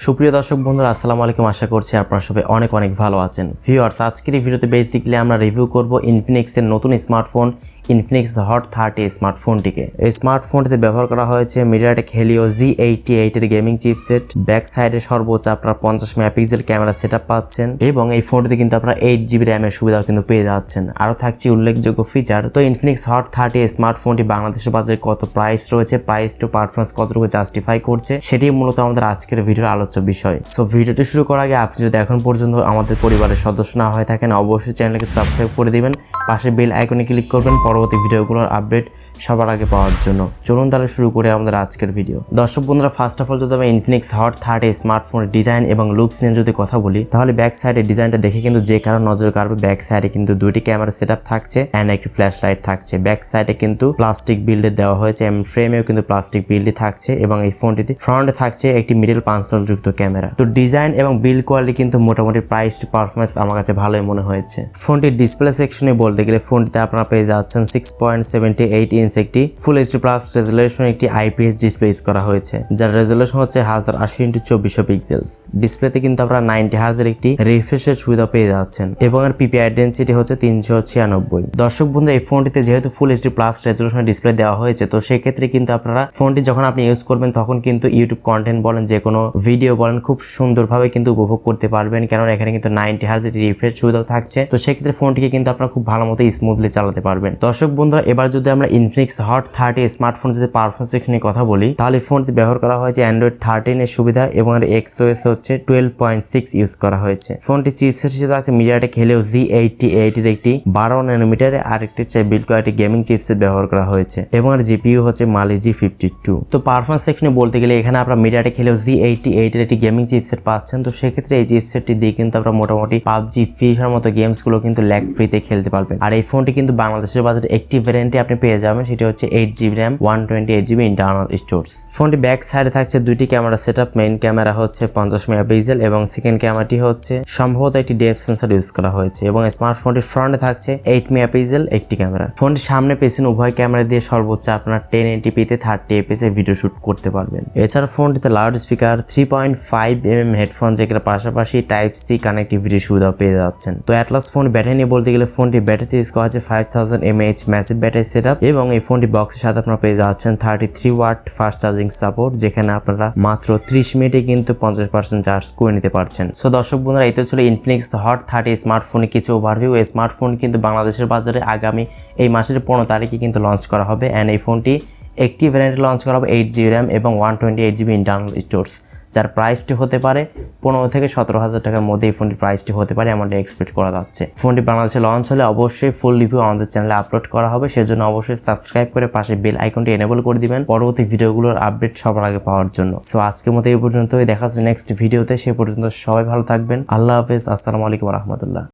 সুপ্রিয় দর্শক বন্ধুরা আসসালামু আলাইকুম, আশা করছি আপনারা সবাই অনেক অনেক ভালো আছেন। ভিউয়ার্স, আজকের এই ভিডিওতে বেসিক্যালি আমরা রিভিউ করব ইনফিনিক্সের নতুন স্মার্টফোন ইনফিনিক্স হট 30 স্মার্টফোনটিকে। এই স্মার্টফোনটিতে ব্যবহার করা হয়েছে মিডিয়াটেক হেলিও G88 এর গেমিং চিপসেট। ব্যাক সাইডে সর্বোচ্চ আপনারা 50 মেগাপিক্সেল ক্যামেরা সেটআপ পাচ্ছেন এবং এই ফোনটিতে কিন্তু আপনারা 8GB র্যামের সুবিধাও কিন্তু পেয়ে যাচ্ছেন। আরও থাকছে উল্লেখযোগ্য ফিচার। তো ইনফিনিক্স হট 30 স্মার্টফোনটি বাংলাদেশের বাজারে কত প্রাইস রয়েছে, প্রাইস টু পারফরম্যান্স কতটুকু জাস্টিফাই করছে, সেটি মূলত আমাদের আজকের ভিডিওর আলোচ্য বিষয়। সো ভিডিওটি শুরু করার আগে আপনি যদি এখন পর্যন্ত আমাদের পরিবারের সদস্য না হয়ে থাকেন, অবশ্যই চ্যানেলকে সাবস্ক্রাইব করে দিবেন, পাশে বেল আইকনে ক্লিক করবেন পরবর্তী ভিডিওগুলোর আপডেট সবার আগে পাওয়ার জন্য। চলুন তাহলে শুরু করে আমাদের আজকের ভিডিও। দর্শক বন্ধুরা, ফার্স্ট অফ অল যদি আমি ইনফিনিক্স হট 30 স্মার্টফোনের ডিজাইন এবং লুকস নিয়ে যদি কথা বলি, তাহলে ব্যাক সাইডের ডিজাইনটা দেখে কিন্তু যে কারো নজর কাড়বে। ব্যাক সাইডে কিন্তু দুইটি ক্যামেরা সেটআপ থাকছে এন্ড একটি ফ্ল্যাশ লাইট থাকছে। ব্যাক সাইডে কিন্তু প্লাস্টিক বিল্ডে দেওয়া হয়েছে এবং ফ্রেমেও কিন্তু প্লাস্টিক বিল্ডই থাকছে এবং এই ফোনটিতে ফ্রন্টে থাকছে একটি মিডল পাঞ্চল যুক্ত ক্যামেরা। তো ডিজাইন এবং বিল্ড কোয়ালিটি কিন্তু মোটামুটি প্রাইস টু পারফরম্যান্স আমার কাছে ভালোই মনে হয়েছে। ফোনটির ডিসপ্লে সেকশনে বলতে গেলে ফোনটিতে আপনারা পেয়ে যাচ্ছেন 6.78 ইঞ্চ একটি ফুল এইচডি প্লাস রেজুলেশন একটি আইপিএস ডিসপ্লে ইউজ করা হয়েছে, যার রেজুলেশন হচ্ছে 1080x2400 পিক্সেলস। ডিসপ্লেতে কিন্তু আপনারা 90 হার্জ এর একটি রিফ্রেশের সুবিধা পেয়ে যাচ্ছেন এবং এর পিপিআই ডেনসিটি হচ্ছে 396। দর্শক বন্ধুরা, এই ফোনটিতে যেহেতু full HD plus resolution display দেওয়া হয়েছে, তো সেক্ষেত্রে কিন্তু আপনারা ফোনটি যখন আপনি ইউজ করবেন তখন কিন্তু ইউটিউব কন্টেন্ট বলেন, যে কোনো ভিডিও বলেন, খুব সুন্দরভাবে কিন্তু উপভোগ করতে পারবেন, কেননা এখানে কিন্তু 90 হার্জ এর রিফ্রেশ সুবিধাও থাকছে। তো সেক্ষেত্রে ফোনটিকে কিন্তু আপনারা খুব ভালো মতো স্মুথলি চালাতে পারবেন। দর্শক বন্ধুরা, এবার যদি আমরা ইনফিনিক্স হট 30 স্মার্টফোন যদি পারফরম্যান্স সেকশনে কথা বলি, তাহলে ফোনটি ব্যবহার করা হয়েছে অ্যান্ড্রয়েড 13 এর সুবিধা এবং এর এক্সওএস হচ্ছে 12.6 ইউজ করা হয়েছে। ফোনটি চিপসেট হিসেবে আছে মিডিয়াটেক হেলিও G88 এর একটি 12 ন্যানোমিটারের আরেকটি বিল্ড কোয়ালিটি গেমিং চিপসেট ব্যবহার করা হয়েছে এবং এর জিপিইউ হচ্ছে মালি G52। তো পারফরম্যান্স সেকশনে বলতে গেলে এখানে আপনারা মিডিয়াটেক হেলিও G88 এর একটি গেমিং চিপসেট পাচ্ছেন। তো সেক্ষেত্রে এই চিপসেটটি দিয়ে কিন্তু আপনারা মোটামুটি পাবজি, ফ্রি ফায়ার মতো গেমস গুলো কিন্তু ল্যাগ ফ্রিতে খেলতে পারবেন। আর এই ফোনটি কিন্তু বাংলাদেশের বাজারে একটি ভ্যারিয়েন্টে আপনি পেয়ে যাবেন, সেটি হচ্ছে 8GB RAM 128GB internal storage. ফোনটি ব্যাক সাইডে থাকছে দুইটি ক্যামেরা সেটআপ। মেইন ক্যামেরা হচ্ছে 50 মেগাপিক্সেল এবং সেকেন্ড ক্যামেরাটি হচ্ছে সম্ভবত একটি ডেপথ সেন্সর ইউজ করা হয়েছে এবং স্মার্টফোনটির ফ্রন্টে থাকছে 8 মেগাপিক্সেল একটি ক্যামেরা। ফোনটির সামনে পেছনে উভয় ক্যামেরা দিয়ে সর্বোচ্চ আপনার 1080p-তে 30fps এ ভিডিও শুট করতে পারবেন। এছাড়া ফোনটিতে লাউড স্পিকার, 3.5mm হেডফোন জ্যাকের পাশাপাশি টাইপ সি কানেক্টিভিটি সুবিধা পেয়ে যাচ্ছেন। তো অ্যাটলাস ফোন ব্যাটারি নিয়ে বলতে গেলে ফোনটি ব্যাটারিতে ইউজ করা হচ্ছে 5000 mAh ম্যাসিভ ব্যাটারি সেটআপ এবং এই ফোনটি বক্সের সাথে আপনারা পেয়ে যাচ্ছেন 33 ওয়াট ফাস্ট চার্জিং সাপোর্ট, যেখানে আপনারা মাত্র 30 মিনিটে কিন্তু 50% চার্জ করে নিতে পারছেন। সো দর্শক বন্ধুরা, এই তো ছিল ইনফিনিক্স হট 30 স্মার্টফোনের কিছু ওভারভিউ। এই স্মার্টফোন কিন্তু বাংলাদেশের বাজারে আগামী এই মাসের 15 তারিখে কিন্তু লঞ্চ করা হবে এন্ড এই ফোনটি একটি ভ্যারিয়েন্টে লঞ্চ করা হবে 8GB র্যাম এবং 128GB ইন্টারনাল স্টোরেজ, যার প্রাইসটি হতে পারে 15 থেকে 17,000 টাকার মধ্যে এই ফোনটির প্রাইসটি হতে পারে এমনটা এক্সপেক্ট করা যাচ্ছে। ফোনটি বাংলাদেশে লঞ্চ হলে অবশ্যই ফুল রিভিউ আমাদের চ্যানেলে আপলোড করা হবে, সেজন্য অবশ্যই সাবস্ক্রাইব করে পাশে বেল আইকনটি এনেবল করে দিবেন পরবর্তী ভিডিওগুলোর আপডেট সবার আগে পাওয়ার জন্য। সো আজকের মতো এই পর্যন্তই, দেখা হচ্ছে নেক্সট ভিডিওতে। সে পর্যন্ত সবাই ভালো থাকবেন। আল্লাহ হাফেজ, আসসালামু আলাইকুম ওয়া রাহমাতুল্লাহ।